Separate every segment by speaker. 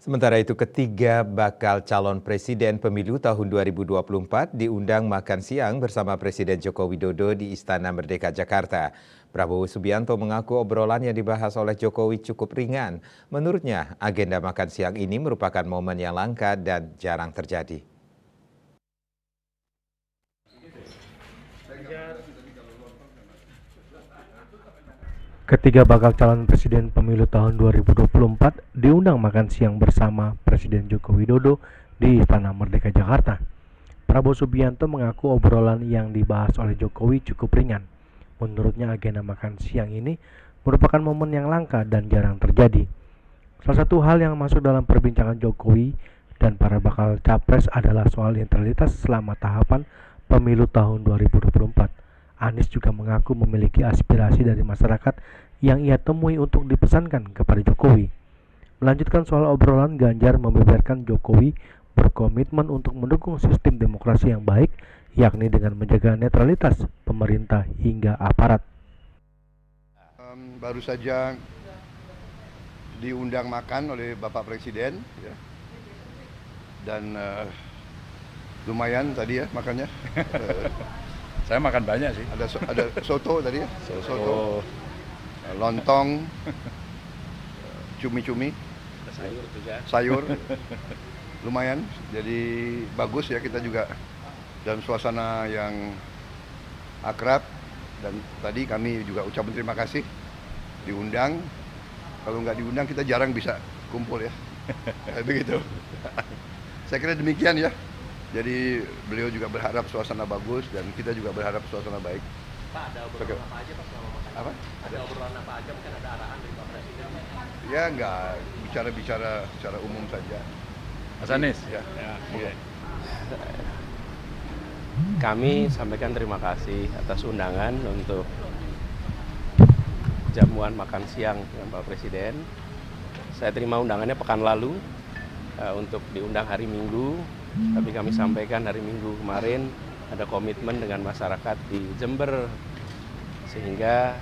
Speaker 1: Sementara itu, ketiga bakal calon presiden pemilu tahun 2024 diundang makan siang bersama Presiden Joko Widodo di Istana Merdeka Jakarta. Prabowo Subianto mengaku obrolan yang dibahas oleh Jokowi cukup ringan. Menurutnya, agenda makan siang ini merupakan momen yang langka dan jarang terjadi.
Speaker 2: Ketiga bakal calon presiden pemilu tahun 2024 diundang makan siang bersama Presiden Joko Widodo di Istana Merdeka Jakarta. Prabowo Subianto mengaku obrolan yang dibahas oleh Jokowi cukup ringan. Menurutnya agenda makan siang ini merupakan momen yang langka dan jarang terjadi. Salah satu hal yang masuk dalam perbincangan Jokowi dan para bakal capres adalah soal netralitas selama tahapan pemilu tahun 2024. Anies juga mengaku memiliki aspirasi dari masyarakat yang ia temui untuk dipesankan kepada Jokowi. Melanjutkan soal obrolan, Ganjar membeberkan Jokowi berkomitmen untuk mendukung sistem demokrasi yang baik, yakni dengan menjaga netralitas pemerintah hingga aparat.
Speaker 3: Baru saja diundang makan oleh Bapak Presiden, ya. Dan lumayan tadi ya makannya.
Speaker 4: Saya makan banyak sih.
Speaker 3: Ada soto tadi ya, soto, lontong, cumi-cumi,
Speaker 4: Sayur juga.
Speaker 3: sayur, lumayan. Jadi bagus ya, kita juga dalam suasana yang akrab. Dan tadi kami juga ucapkan terima kasih diundang. Kalau nggak diundang kita jarang bisa kumpul ya. Begitu. Saya kira demikian ya. Jadi beliau juga berharap suasana bagus dan kita juga berharap suasana baik.
Speaker 5: Pak, ada obrolan apa aja Pak selama makan?
Speaker 3: Apa?
Speaker 5: Ada obrolan apa aja, mungkin ada arahan dari Pak Presiden?
Speaker 3: Ya nggak bicara-bicara secara umum saja.
Speaker 4: Mas Anies?
Speaker 3: Ya.
Speaker 4: Oke.
Speaker 5: Kami sampaikan terima kasih atas undangan untuk jamuan makan siang dengan Pak Presiden. Saya terima undangannya pekan lalu untuk diundang hari Minggu, tapi kami sampaikan hari Minggu kemarin ada komitmen dengan masyarakat di Jember sehingga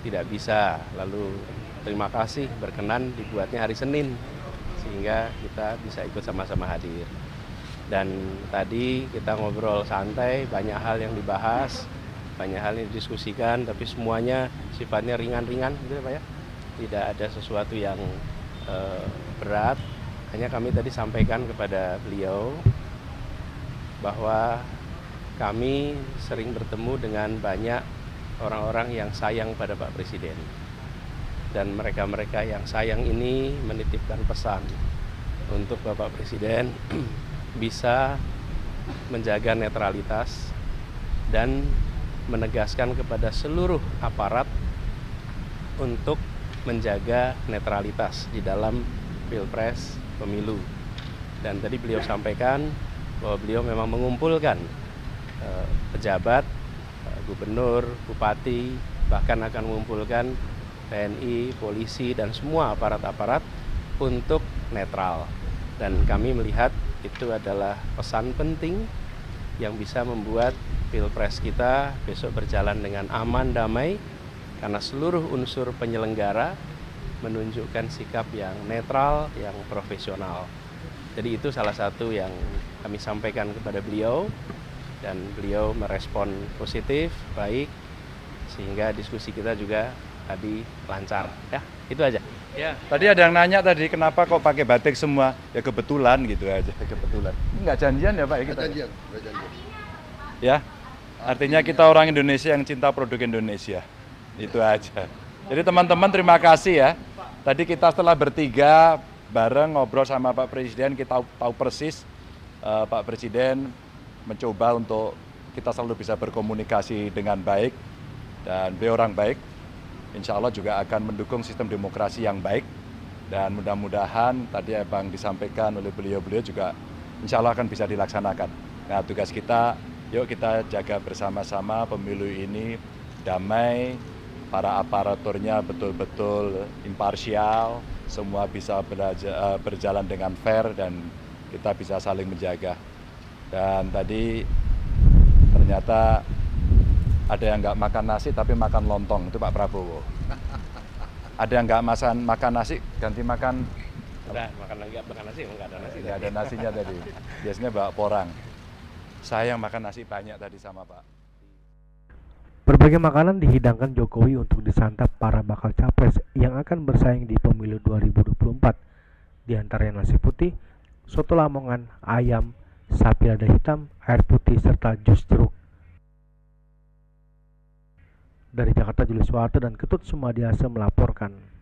Speaker 5: tidak bisa. Lalu terima kasih berkenan dibuatnya hari Senin sehingga kita bisa ikut sama-sama hadir. Dan tadi kita ngobrol santai, banyak hal yang dibahas, banyak hal yang didiskusikan, tapi semuanya sifatnya ringan-ringan gitu Pak ya. Tidak ada sesuatu yang berat. Hanya kami tadi sampaikan kepada beliau bahwa kami sering bertemu dengan banyak orang-orang yang sayang pada Pak Presiden. Dan mereka-mereka yang sayang ini menitipkan pesan untuk Bapak Presiden bisa menjaga netralitas dan menegaskan kepada seluruh aparat untuk menjaga netralitas di dalam Pilpres pemilu. Dan tadi beliau sampaikan bahwa beliau memang mengumpulkan pejabat, gubernur, bupati, bahkan akan mengumpulkan TNI, polisi, dan semua aparat-aparat untuk netral. Dan kami melihat itu adalah pesan penting yang bisa membuat Pilpres kita besok berjalan dengan aman, damai, karena seluruh unsur penyelenggara menunjukkan sikap yang netral, yang profesional. Jadi itu salah satu yang kami sampaikan kepada beliau, dan beliau merespon positif, baik, sehingga diskusi kita juga tadi lancar. Ya, itu aja.
Speaker 4: Ya, tadi ada yang nanya tadi kenapa kok pakai batik semua? Ya kebetulan gitu aja, kebetulan. Enggak janjian ya Pak ya kita?
Speaker 3: Nggak janjian.
Speaker 4: Ya, artinya kita orang Indonesia yang cinta produk Indonesia. Itu aja. Jadi teman-teman terima kasih ya. Tadi kita setelah bertiga bareng ngobrol sama Pak Presiden, kita tahu persis Pak Presiden mencoba untuk kita selalu bisa berkomunikasi dengan baik, dan beliau orang baik. Insya Allah juga akan mendukung sistem demokrasi yang baik, dan mudah-mudahan tadi Bang disampaikan oleh beliau-beliau juga insya Allah akan bisa dilaksanakan. Nah, tugas kita, yuk kita jaga bersama-sama pemilu ini damai, para aparaturnya betul-betul imparsial, semua bisa berjalan dengan fair dan kita bisa saling menjaga. Dan tadi ternyata ada yang nggak makan nasi tapi makan lontong, itu Pak Prabowo. Ada yang nggak makan nasi ganti makan
Speaker 5: Udah makan nasi, enggak ada nasi.
Speaker 4: Nggak ada nasinya tadi. Biasanya bawa porang. Saya yang makan nasi banyak tadi sama Pak.
Speaker 2: Berbagai makanan dihidangkan Jokowi untuk disantap para bakal capres yang akan bersaing di pemilu 2024. Di antaranya nasi putih, soto Lamongan, ayam, sapi lada hitam, air putih, serta jus jeruk. Dari Jakarta, Julius Suharto dan Ketut Sumadiasa melaporkan.